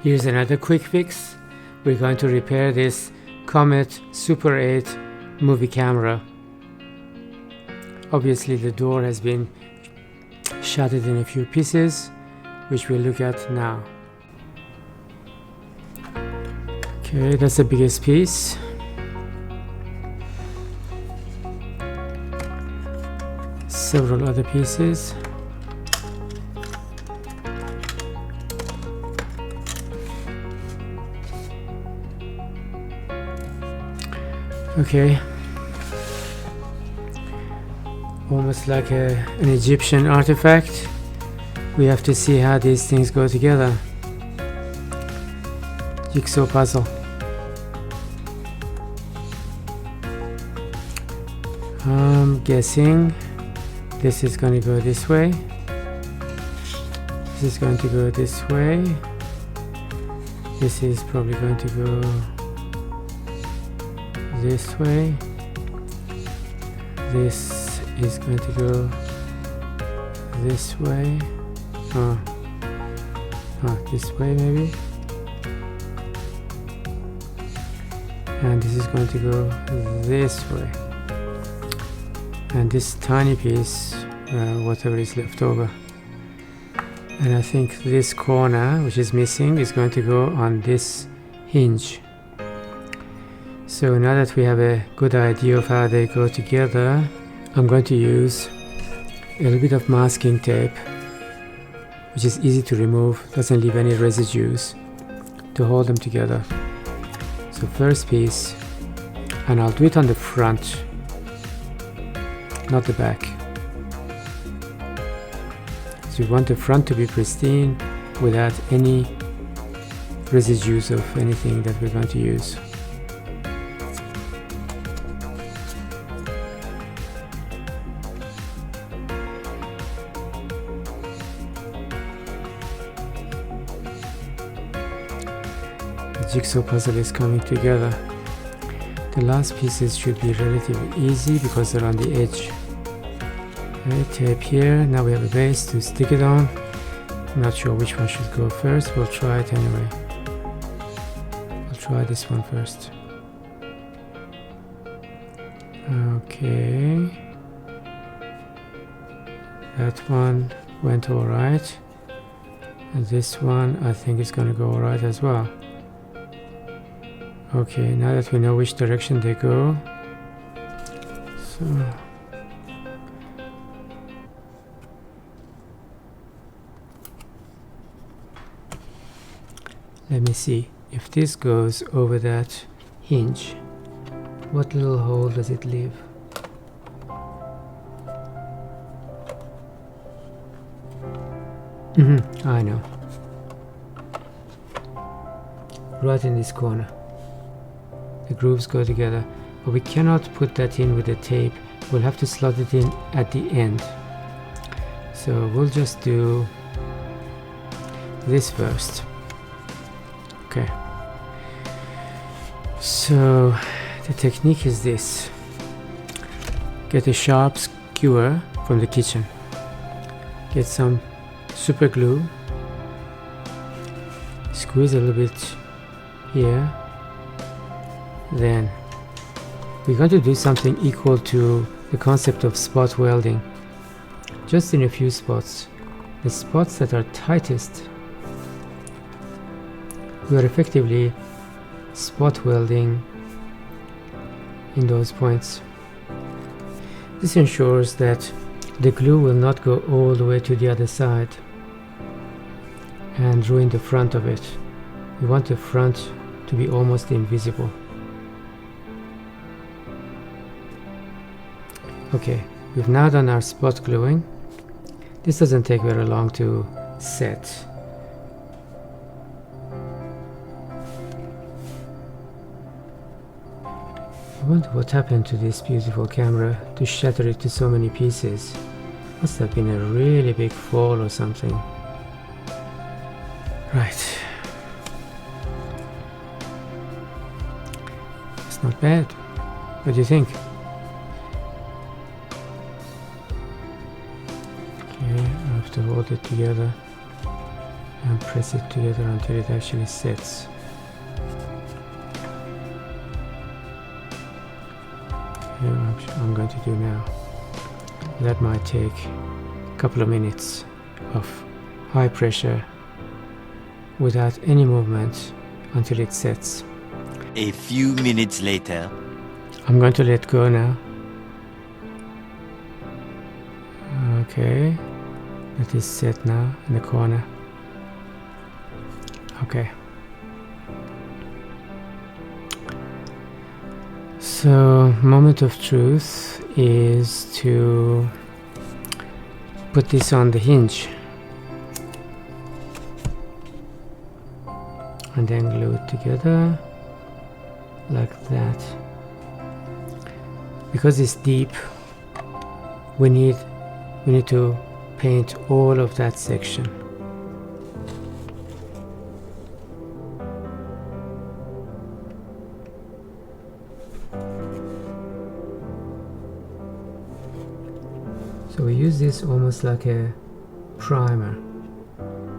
Here's another quick fix. We're going to repair this Comet Super 8 movie camera. Obviously the door has been shattered in a few pieces, which we'll look at now. Okay, that's the biggest piece. Several other pieces. Okay, almost like an Egyptian artifact. We have to see how these things go together. Jigsaw puzzle. I'm guessing this is going to go this way. This is going to go this way. This is probably going to go this way. This is going to go this way. This way maybe. And this is going to go this way. And this tiny piece, whatever is left over. And I think this corner, which is missing, is going to go on this hinge. So now that we have a good idea of how they go together, I'm going to use a little bit of masking tape, which is easy to remove, doesn't leave any residues, to hold them together. So first piece, and I'll do it on the front, not the back. So we want the front to be pristine without any residues of anything that we're going to use. The jigsaw puzzle is coming together. The last pieces should be relatively easy because they're on the edge. Okay, tape here. Now we have a base to stick it on. I'm not sure which one should go first. We'll try it anyway. We'll try this one first. Okay. That one went alright. And this one I think is going to go alright as well. Okay, now that we know which direction they go, so let me see if this goes over that hinge, what little hole does it leave? I know, right in this corner. The grooves go together, but we cannot put that in with the tape. We'll have to slot it in at the end. So we'll just do this first. Okay. So the technique is this. Get a sharp skewer from the kitchen. Get some super glue. Squeeze a little bit here. Then we're going to do something equal to the concept of spot welding, just in a few spots. The spots that are tightest, we are effectively spot welding in those points. This ensures that the glue will not go all the way to the other side and ruin the front of it. We want the front to be almost invisible. Okay, we've now done our spot gluing. This doesn't take very long to set. I wonder what happened to this beautiful camera to shatter it to so many pieces. Must have been a really big fall or something. Right. It's not bad. What do you think? Okay, I have to hold it together and press it together until it actually sets. I'm going to do now. That might take a couple of minutes of high pressure without any movement until it sets. A few minutes later. I'm going to let go now. Okay, it is set now in the corner. Okay. So, moment of truth is to put this on the hinge and then glue it together like that. Because it's deep, we need to paint all of that section. So we use this almost like a primer.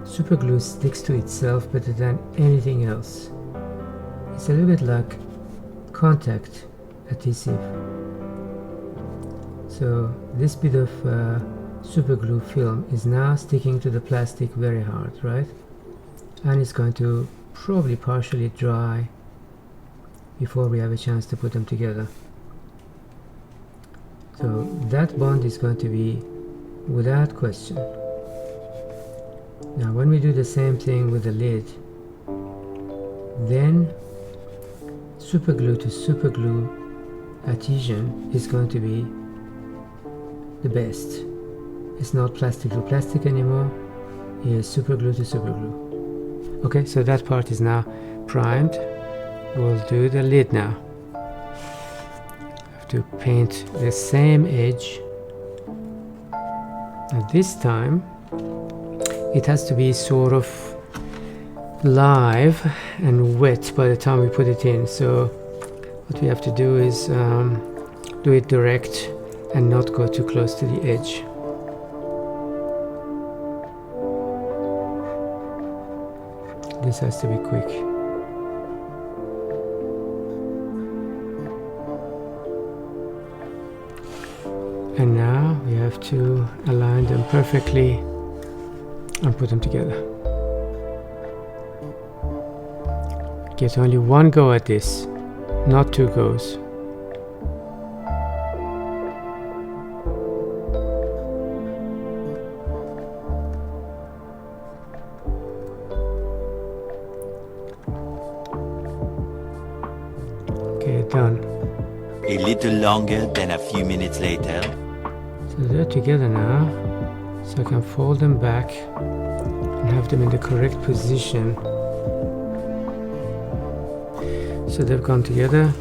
Super glue sticks to itself better than anything else. It's a little bit like contact adhesive. So this bit of super glue film is now sticking to the plastic very hard, right? And it's going to probably partially dry before we have a chance to put them together. So that bond is going to be without question. Now when we do the same thing with the lid, then super glue to super glue adhesion is going to be the best. It's not plastic to plastic anymore, it's super glue to super glue. Okay, so that part is now primed. We'll do the lid now. To paint the same edge. At this time it has to be sort of live and wet by the time we put it in, so what we have to do is do it direct and not go too close to the edge. This has to be quick. And now we have to align them perfectly and put them together. Get only one go at this, not two goes. Okay, done. A little longer than a few minutes later. So they're together now, so I can fold them back and have them in the correct position. So they've gone together.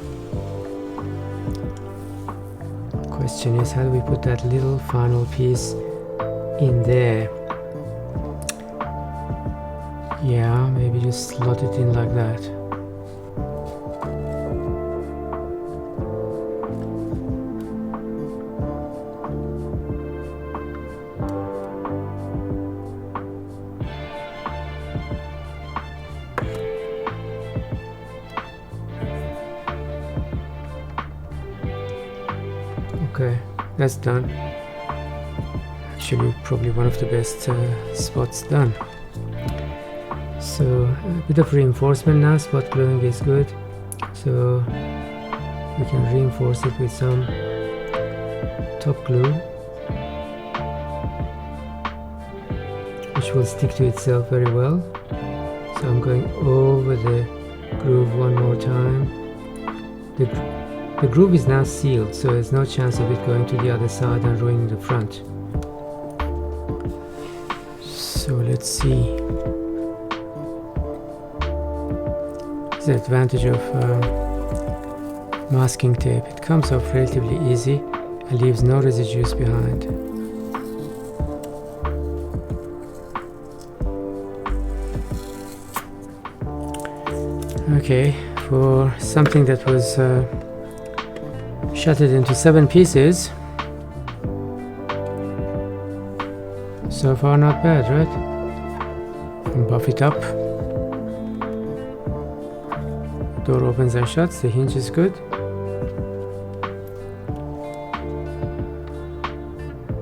Question is, how do we put that little final piece in there? Yeah, maybe just slot it in like that. Okay, that's done. Actually, probably one of the best spots done. So a bit of reinforcement now. Spot gluing is good, so we can reinforce it with some top glue, which will stick to itself very well. So I'm going over the groove one more time. The groove is now sealed, so there's no chance of it going to the other side and ruining the front. So let's see. The advantage of masking tape, it comes off relatively easy and leaves no residues behind. Okay, for something that was shattered into 7 pieces, so far not bad, right? and buff it up. Door opens and shuts, the hinge is good.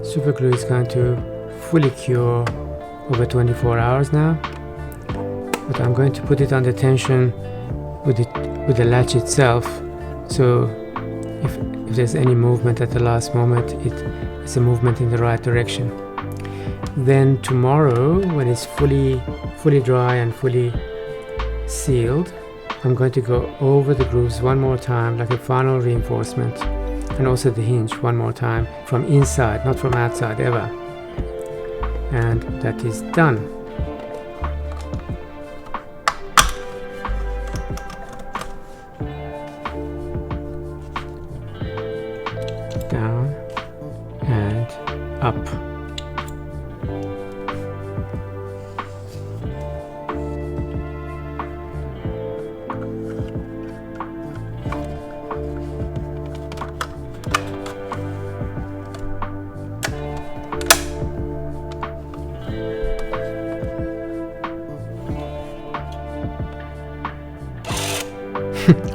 Super glue is going to fully cure over 24 hours now, but I'm going to put it under tension with the latch itself, so if there's any movement at the last moment, it's a movement in the right direction. Then tomorrow, when it's fully dry and fully sealed, I'm going to go over the grooves one more time, like a final reinforcement, and also the hinge one more time from inside, not from outside ever. And that is done. Down and up.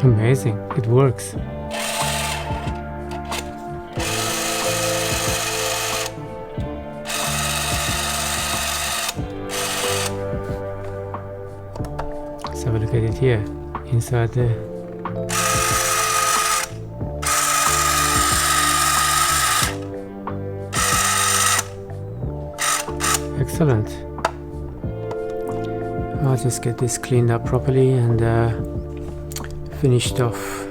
Amazing, it works. Let's have a look at it here, inside the excellent. I'll just get this cleaned up properly and finished off.